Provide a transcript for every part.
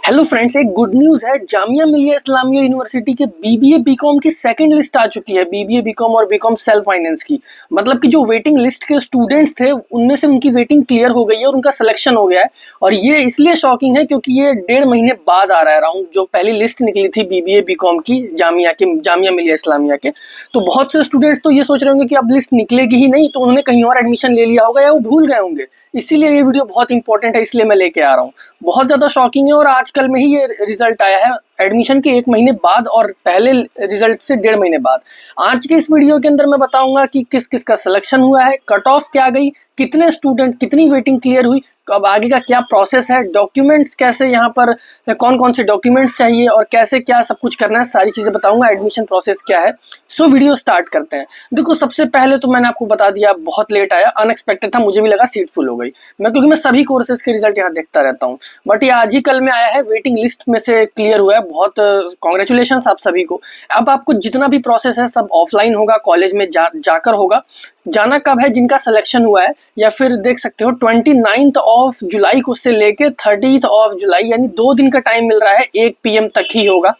Hello friends, एक good news है। Jamia Millia Islamia university के बीबीए बीकॉम की सेकंड लिस्ट आ चुकी है। बीबीए बीकॉम और बीकॉम सेल्फ फाइनेंस की, मतलब कि जो वेटिंग लिस्ट के स्टूडेंट्स थे उनमें से उनकी वेटिंग क्लियर हो गई है और उनका सिलेक्शन हो गया है। और ये इसलिए शॉकिंग है क्योंकि ये 1.5 महीने बाद आ रहा है राउंड, जो पहली लिस्ट निकली थी बीबीए बीकॉम की जामिया मिलिया इस्लामिया के। तो बहुत से स्टूडेंट्स तो ये सोच रहे होंगे कि अब लिस्ट निकलेगी ही नहीं, तो उन्होंने कहीं और एडमिशन ले लिया होगा या वो भूल गए होंगे। इसीलिए ये वीडियो बहुत इंपॉर्टेंट है, इसलिए मैं लेके आ रहा हूँ। बहुत ज़्यादा शॉकिंग है और आजकल में ही ये रिजल्ट आया है, एडमिशन के 1 महीने बाद और पहले रिजल्ट से 1.5 महीने बाद। आज के इस वीडियो के अंदर मैं बताऊंगा कि किस किस का सिलेक्शन हुआ है, कट ऑफ क्या गई, कितने स्टूडेंट, कितनी वेटिंग क्लियर हुई, अब आगे का क्या प्रोसेस है, डॉक्यूमेंट्स कैसे, यहाँ पर कौन कौन से डॉक्यूमेंट्स चाहिए और कैसे क्या सब कुछ करना है, सारी चीज़ें बताऊंगा। एडमिशन प्रोसेस क्या है। सो वीडियो स्टार्ट करते हैं। देखो, सबसे पहले तो मैंने आपको बता दिया, बहुत लेट आया, अनएक्सपेक्टेड था, मुझे भी लगा सीट फुल हो गई। क्योंकि मैं सभी कोर्सेज के रिजल्ट यहाँ देखता रहता हूँ, बट ये आज ही कल में आया है, वेटिंग लिस्ट में से क्लियर हुआ है। बहुत कॉन्ग्रेचुलेशन आप सभी को। अब आपको जितना भी प्रोसेस है सब ऑफलाइन होगा, कॉलेज में जाकर होगा। जाना कब है, जिनका सिलेक्शन हुआ है, या फिर देख सकते हो 29 जुलाई को से लेके 30 जुलाई, यानी 2 दिन का टाइम मिल रहा है। 1 PM तक ही होगा।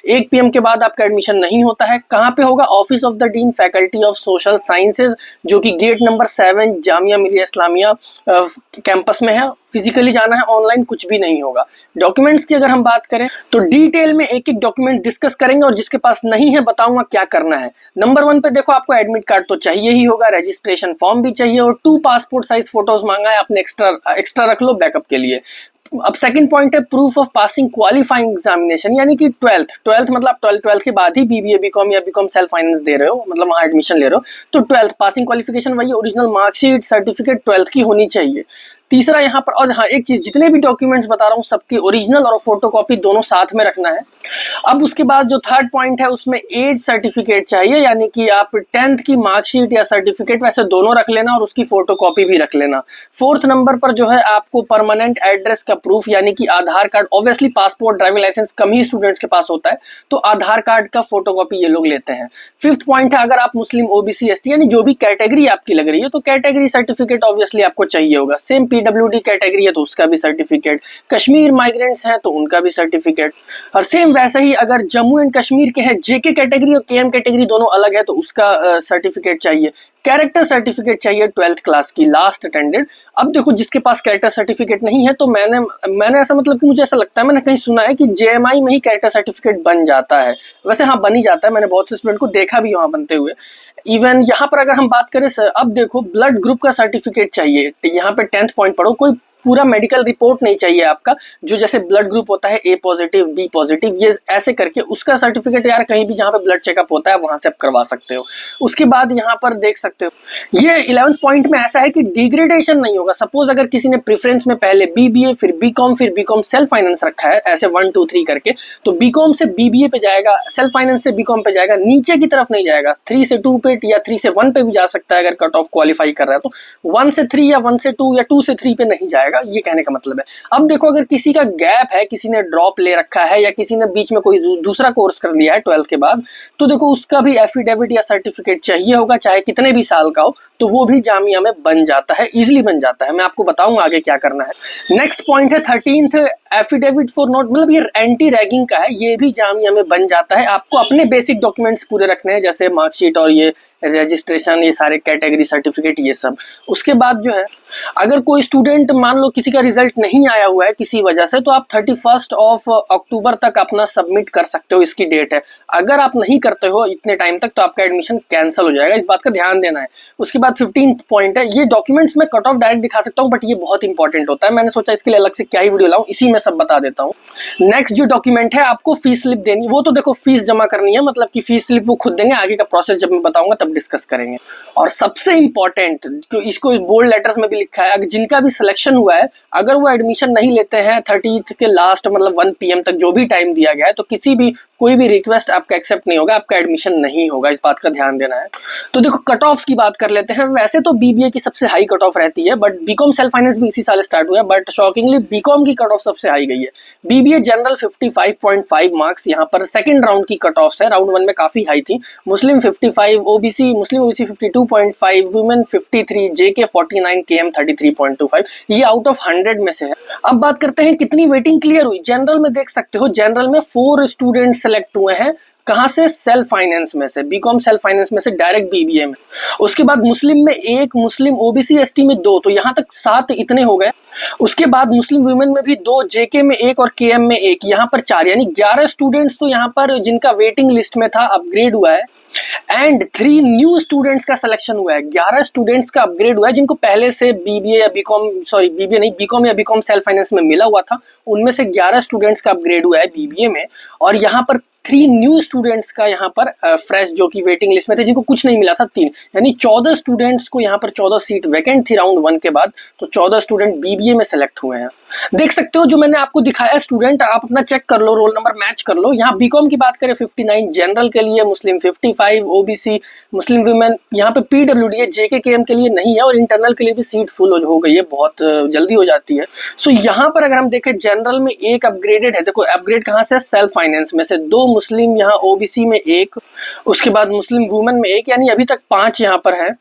1 PM के बाद आपका एडमिशन नहीं होता है। कहाँ पे होगा? Office of the dean, faculty of social sciences, जो कि gate number 7 Jamia Millia Islamia campus में है। फिजिकली जाना है, ऑनलाइन कुछ भी नहीं होगा। डॉक्यूमेंट्स की अगर हम बात करें तो डिटेल में एक एक डॉक्यूमेंट डिस्कस करेंगे और जिसके पास नहीं है बताऊंगा क्या करना है। नंबर 1 पे देखो, आपको एडमिट कार्ड तो चाहिए ही होगा, रजिस्ट्रेशन फॉर्म भी चाहिए और 2 पासपोर्ट साइज फोटोज मांगा है, आपने एक्स्ट्रा रख लो बैकअप के लिए। अब सेकंड पॉइंट है proof of passing qualifying examination, यानी कि 12th मतलब 12th के बाद ही बीबीए बीकॉम या बीकॉम सेल्फ फाइनेंस दे रहे हो, मतलब वहाँ एडमिशन ले रहे हो, तो 12th पासिंग क्वालिफिकेशन वही ओरिजिनल मार्कशीट सर्टिफिकेट 12th की होनी चाहिए। तीसरा यहाँ पर, और हाँ एक चीज, जितने भी डॉक्यूमेंट्स बता रहा हूँ सबकी ओरिजिनल और फोटोकॉपी दोनों साथ में रखना है। अब उसके बाद जो थर्ड पॉइंट है उसमें एज सर्टिफिकेट चाहिए, यानी कि आप 10th की मार्कशीट या सर्टिफिकेट वैसे दोनों रख लेना और उसकी फोटोकॉपी भी रख लेना। 4th नंबर पर जो है आपको परमानेंट एड्रेस का प्रूफ, यानी कि Aadhaar card, obviously passport driving licence कम ही स्टूडेंट्स के पास होता है, तो आधार कार्ड का फोटोकॉपी ये लोग लेते हैं। 5th पॉइंट है, अगर आप मुस्लिम ओबीसी एसटी यानी जो भी कैटेगरी आपकी लग रही है, तो कैटेगरी सर्टिफिकेट ऑब्वियसली आपको चाहिए होगा। सेम पीडब्ल्यूडी कैटेगरी है तो उसका भी सर्टिफिकेट, कश्मीर माइग्रेंट्स हैं तो उनका भी सर्टिफिकेट, और सेम वैसे ही अगर जम्मू एंड कश्मीर के हैं, जेके कैटेगरी और केएम कैटेगरी दोनों अलग है तो उसका सर्टिफिकेट चाहिए। कैरेक्टर सर्टिफिकेट चाहिए 12th क्लास की लास्ट अटेंडेड। अब देखो, जिसके पास कैरेक्टर सर्टिफिकेट नहीं है तो मैंने ऐसा, मतलब कि मुझे ऐसा लगता है, मैंने कहीं सुना है कि जेएमआई में ही कैरेक्टर सर्टिफिकेट बन जाता है। वैसे हाँ, बन ही जाता है, मैंने बहुत से स्टूडेंट को देखा भी वहाँ बनते हुए। इवन यहाँ पर अगर हम बात करें सर, अब देखो ब्लड ग्रुप का सर्टिफिकेट चाहिए। यहाँ पे 10th पॉइंट पढ़ो, कोई पूरा मेडिकल रिपोर्ट नहीं चाहिए आपका, जो जैसे ब्लड ग्रुप होता है ए पॉजिटिव बी पॉजिटिव, ये ऐसे करके उसका सर्टिफिकेट यार कहीं भी जहाँ पे ब्लड चेकअप होता है वहां से आप करवा सकते हो। उसके बाद यहाँ पर देख सकते हो, ये 11th पॉइंट में ऐसा है कि डिग्रेडेशन नहीं होगा। सपोज अगर किसी ने प्रेफरेंस में पहले बीबीए फिर बीकॉम सेल्फ फाइनेंस रखा है, ऐसे 1 2 3 करके, तो बीकॉम से बीबीए पे जाएगा, सेल्फ फाइनेंस से बीकॉम पे जाएगा, नीचे की तरफ नहीं जाएगा। 3 से 2 पे या 3 से 1 पे भी जा सकता है अगर कट ऑफ क्वालिफाई कर रहा है, तो 1 से 3 या 1 से 2 या 2 से 3 पे नहीं जाएगा, ये कहने का मतलब है। अब देखो, अगर किसी का गैप है, किसी ने ड्रॉप ले रखा है या किसी ने बीच में कोई दूसरा कोर्स कर लिया है 12th के बाद, तो देखो उसका भी एफिडेविट या सर्टिफिकेट चाहिए होगा, चाहे कितने भी साल का हो, तो वो भी जामिया में बन जाता है, इजिली बन जाता है। मैं आपको बताऊंगा आगे क्या करना है। नेक्स्ट पॉइंट है 13th एफिडेविट फॉर नोट, मतलब ये एंटी रैगिंग का है, ये भी जामिया में बन जाता है। आपको अपने बेसिक डॉक्यूमेंट्स पूरे रखने हैं, जैसे मार्कशीट और ये रजिस्ट्रेशन, ये सारे कैटेगरी सर्टिफिकेट, ये सब। उसके बाद जो है, अगर कोई स्टूडेंट मान लो किसी का रिजल्ट नहीं आया हुआ है किसी वजह से, तो आप 31 अक्टूबर तक अपना सबमिट कर सकते हो, इसकी डेट है। अगर आप नहीं करते हो इतने टाइम तक तो आपका एडमिशन कैंसिल हो जाएगा, इस बात का ध्यान देना है। उसके बाद 15th पॉइंट है, ये डॉक्यूमेंट्स में कट ऑफ डायरेक्ट दिखा सकता हूँ, बट ये बहुत इंपॉर्टेंट होता है, मैंने सोचा इसके लिए अलग से क्या ही वीडियो लाऊं, इसी में सब बता देता हूँ। नेक्स्ट जो डॉक्यूमेंट है, आपको फीस स्लिप देनी, वो तो देखो फीस जमा करनी है, मतलब कि फीस स्लिप वो खुद देंगे, आगे का प्रोसेस जब मैं बताऊंगा तब डिस्कस करेंगे। और सबसे इंपॉर्टेंट, इसको बोल्ड लेटर्स में भी लिखा है, जिनका भी सिलेक्शन हुआ है, अगर वो एडमिशन नहीं लेते हैं 30th के लास्ट, मतलब 1 PM तक जो भी टाइम दिया गया है, तो कोई भी रिक्वेस्ट आपका एक्सेप्ट नहीं होगा, आपका एडमिशन नहीं होगा, इस बात का ध्यान देना है। तो देखो, कट ऑफ्स की बात कर लेते हैं। वैसे तो बीबीए की सबसे हाई कट ऑफ रहती है, बट बीकॉम सेल्फ फाइनेंस भी इसी साल स्टार्ट हुआ है, बट शॉकिंगली बीकॉम की कट ऑफ सबसे हाई गई है। बीबीए जनरल 55.5 मार्क्स यहाँ पर सेकंड राउंड की कट ऑफ है, राउंड 1 में काफी हाई थी। मुस्लिम 55, ओबीसी ओबीसी, मुस्लिम ओबीसी 52.5, वुमेन 53, जेके 49, केएम 33.25, ये आउट ऑफ 100 में से है। अब बात करते हैं कितनी वेटिंग क्लियर हुई। जनरल में देख सकते हो, जनरल में 4 स्टूडेंट सेलेक्ट हुए हैं। कहां से? सेल्फ फाइनेंस में से, बीकॉम सेल्फ फाइनेंस में से डायरेक्ट बीबीए में। उसके बाद मुस्लिम में 1, मुस्लिम ओबीसी एसटी में 2, तो यहां तक 7 इतने हो गए। उसके बाद मुस्लिम वुमेन में भी 2, जेके में 1 और केएम में 1, यहां पर 4, यानी 11 स्टूडेंट्स तो यहां पर जिनका वेटिंग लिस्ट में था अपग्रेड हुआ है। एंड 3 न्यू स्टूडेंट्स का सिलेक्शन हुआ है। 11 स्टूडेंट्स का अपग्रेड हुआ है जिनको पहले से बीबीए या बीकॉम, सॉरी बीबीए नहीं, बीकॉम या बीकॉम सेल्फ फाइनेंस में मिला हुआ था। उनमें से 11 स्टूडेंट्स का अपग्रेड हुआ है बीबीए में, और यहाँ पर 3 न्यू स्टूडेंट्स का यहाँ पर फ्रेश जो कि वेटिंग लिस्ट में थे, जिनको कुछ नहीं मिला था, 3, यानी 14 स्टूडेंट्स को यहाँ पर 14 सीट वैकेंट थी राउंड 1 के बाद, तो 14 स्टूडेंट बीबीए में सेलेक्ट हुए हैं। देख सकते हो जो मैंने आपको दिखाया स्टूडेंट, आप अपना चेक कर लो, रोल नंबर मैच कर लो। यहाँ बीकॉम की बात करें 59, जनरल के लिए मुस्लिम 55, ओबीसी, मुस्लिम वुमेन, यहाँ पे पीडब्ल्यूडी है, जेके केएम के लिए नहीं है, और इंटरनल के लिए भी सीट फुल हो गई है, बहुत जल्दी हो जाती है। सो यहाँ पर अगर हम देखें जनरल में 1 अपग्रेडेड है। देखो अपग्रेड कहाँ से? सेल्फ फाइनेंस में से। 2 मुस्लिम, यहाँ ओबीसी में 1, उसके बाद मुस्लिम वुमेन में 1, यानी अभी तक 5 यहाँ पर है।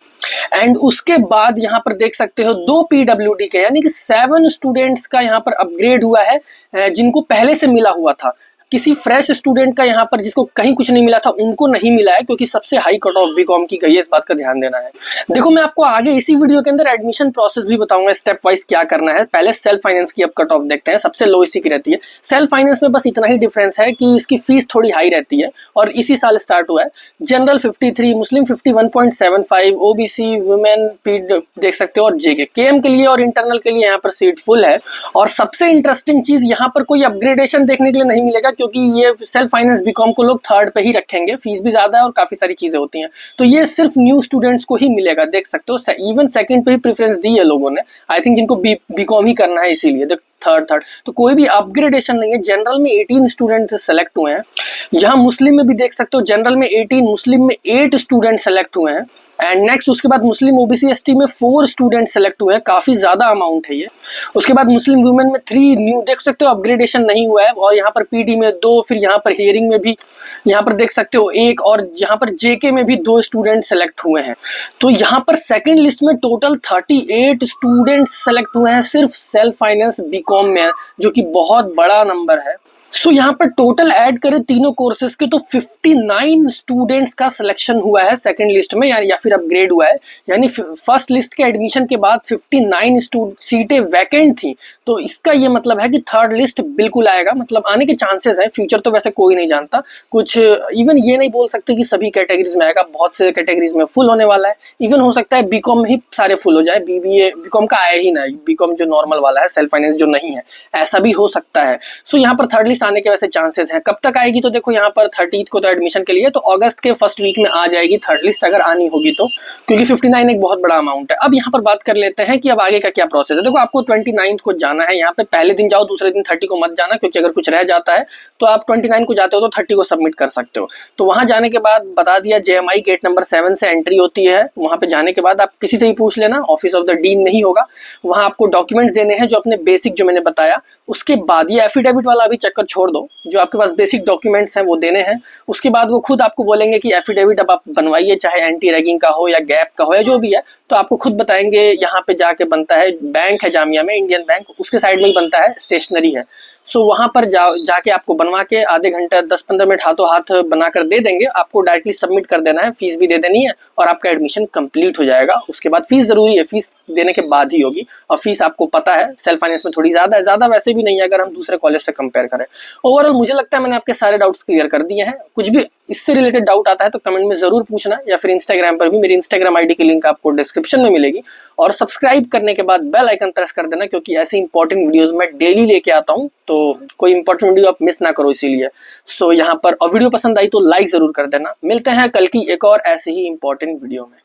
एंड उसके बाद यहाँ पर देख सकते हो 2 पीडब्ल्यूडी के, यानी कि 7 स्टूडेंट्स का यहाँ पर अपग्रेड हुआ है, जिनको पहले से मिला हुआ था। किसी फ्रेश स्टूडेंट का यहाँ पर जिसको कहीं कुछ नहीं मिला था उनको नहीं मिला है, क्योंकि सबसे हाई कट ऑफ बीकॉम की गई है, इस बात का ध्यान देना है। देखो मैं आपको आगे इसी वीडियो के अंदर एडमिशन प्रोसेस भी बताऊंगा स्टेप वाइज क्या करना है। पहले सेल्फ फाइनेंस की अब कट ऑफ देखते हैं, सबसे लो इसी की रहती है। सेल्फ फाइनेंस में बस इतना ही डिफरेंस है कि इसकी फीस थोड़ी हाई रहती है, और इसी साल स्टार्ट हुआ है। जनरल 53, मुस्लिम 51.75, ओबीसी, वुमेन, पीड देख सकते हो, और जेके केएम के लिए और इंटरनल के लिए यहाँ पर सीट फुल है। और सबसे इंटरेस्टिंग चीज, यहाँ पर कोई अपग्रेडेशन देखने के लिए नहीं मिलेगा, क्योंकि ये सेल्फ फाइनेंस बीकॉम को लोग 3rd पे ही रखेंगे, फीस भी ज्यादा है और काफी सारी चीजें होती हैं, तो ये सिर्फ न्यू स्टूडेंट्स को ही मिलेगा। देख सकते हो इवन 2nd पे ही प्रेफरेंस दी है लोगों ने, आई थिंक जिनको बीकॉम ही करना है, इसीलिए देख थर्ड तो कोई भी अपग्रेडेशन नहीं है। जनरल में 18 स्टूडेंट सेलेक्ट हुए हैं। यहाँ मुस्लिम में भी देख सकते हो, जनरल में 18, मुस्लिम में 8 स्टूडेंट सेलेक्ट हुए हैं। एंड नेक्स्ट उसके बाद मुस्लिम ओबीसी एसटी में 4 स्टूडेंट सेलेक्ट हुए हैं, काफी ज्यादा अमाउंट है ये। उसके बाद मुस्लिम वुमेन में 3 न्यू, देख सकते हो अपग्रेडेशन नहीं हुआ है, और यहाँ पर पीडी में 2, फिर यहाँ पर हियरिंग में भी यहाँ पर देख सकते हो 1, और यहाँ पर जेके में भी 2 स्टूडेंट सेलेक्ट हुए हैं। तो यहाँ पर सेकेंड लिस्ट में टोटल 38 स्टूडेंट सेलेक्ट हुए हैं सिर्फ सेल्फ फाइनेंस बीकॉम में, जो कि बहुत बड़ा नंबर है। सो यहाँ पर टोटल ऐड करें तीनों कोर्सेज के तो 59 स्टूडेंट्स का सिलेक्शन हुआ है सेकंड लिस्ट में, या फिर अपग्रेड हुआ है। यानी फर्स्ट लिस्ट के एडमिशन के बाद 59 सीटें वैकेंट थी, तो इसका ये मतलब है कि थर्ड लिस्ट बिल्कुल आएगा, मतलब आने के चांसेस है। फ्यूचर तो वैसे कोई नहीं जानता, कुछ इवन ये नहीं बोल सकते कि सभी कैटेगरीज में आएगा, बहुत से कैटेगरीज में फुल होने वाला है। इवन हो सकता है बीकॉम में ही सारे फुल हो जाए, बीबीए बीकॉम का आया ही ना, बीकॉम जो नॉर्मल वाला है, सेल्फ फाइनेंस जो नहीं है, ऐसा भी हो सकता है। सो यहाँ पर थर्ड आने के वैसे चांसेस हैं। कब तक आएगी तो देखो, यहाँ पर 30 को तो एडमिशन के लिए, तो अगस्त के फर्स्ट वीक में आ जाएगी थर्ड लिस्ट, अगर आनी होगी तो, क्योंकि 59 एक बहुत बड़ा अमाउंट है। अब यहाँ पर बात कर लेते हैं कि अब आगे का क्या प्रोसेस है। देखो आपको 29 को जाना है, यहाँ पे पहले दिन जाओ, दूसरे दिन 30 को मत जाना, क्योंकि अगर कुछ रह जाता है तो आप 29 को जाते हो तो 30 को सबमिट कर सकते हो। तो वहां जाने के बाद बता दिया, JMI गेट नंबर 7 से एंट्री होती है। वहां पे जाने के बाद आप किसी से ही पूछ लेना, ऑफिस ऑफ द डीन में ही होगा। वहां आपको डॉक्यूमेंट्स देने हैं जो अपने बेसिक जो मैंने बताया। उसके बाद ये एफिडेविट वाला अभी चक्कर छोड़ दो, जो आपके पास बेसिक डॉक्यूमेंट्स हैं वो देने हैं। उसके बाद वो खुद आपको बोलेंगे कि एफिडेविट अब आप बनवाइए, चाहे एंटी रैगिंग का हो या गैप का हो या जो भी है, तो आपको खुद बताएंगे। यहाँ पे जाके बनता है, बैंक है जामिया में, इंडियन बैंक, उसके साइड में ही बनता है, स्टेशनरी है। सो वहां पर जाके आपको बनवा के आधे घंटे 10-15 मिनट हाथों हाथ बनाकर दे देंगे। आपको डायरेक्टली सबमिट कर देना है, फीस भी दे देनी है, और आपका एडमिशन कंप्लीट हो जाएगा। उसके बाद फीस जरूरी है, फीस देने के बाद ही होगी, और फीस आपको पता है सेल्फ फाइनेंस में थोड़ी ज्यादा है, ज्यादा वैसे भी नहीं है अगर हम दूसरे कॉलेज से कंपेयर करें। ओवरऑल मुझे लगता है मैंने आपके सारे डाउट्स क्लियर कर दिए हैं। कुछ भी इससे रिलेटेड डाउट आता है तो कमेंट में जरूर पूछना, या फिर इंस्टाग्राम पर भी, मेरी इंस्टाग्राम आईडी की लिंक आपको डिस्क्रिप्शन में मिलेगी। और सब्सक्राइब करने के बाद बेल आइकन प्रेस कर देना, क्योंकि ऐसे इंपॉर्टेंट वीडियोस मैं डेली लेके आता हूँ, तो कोई इंपॉर्टेंट वीडियो आप मिस ना करो इसीलिए। सो यहाँ पर, और वीडियो पसंद आई तो लाइक जरूर कर देना। मिलते हैं कल की एक और ऐसे ही इंपॉर्टेंट वीडियो में।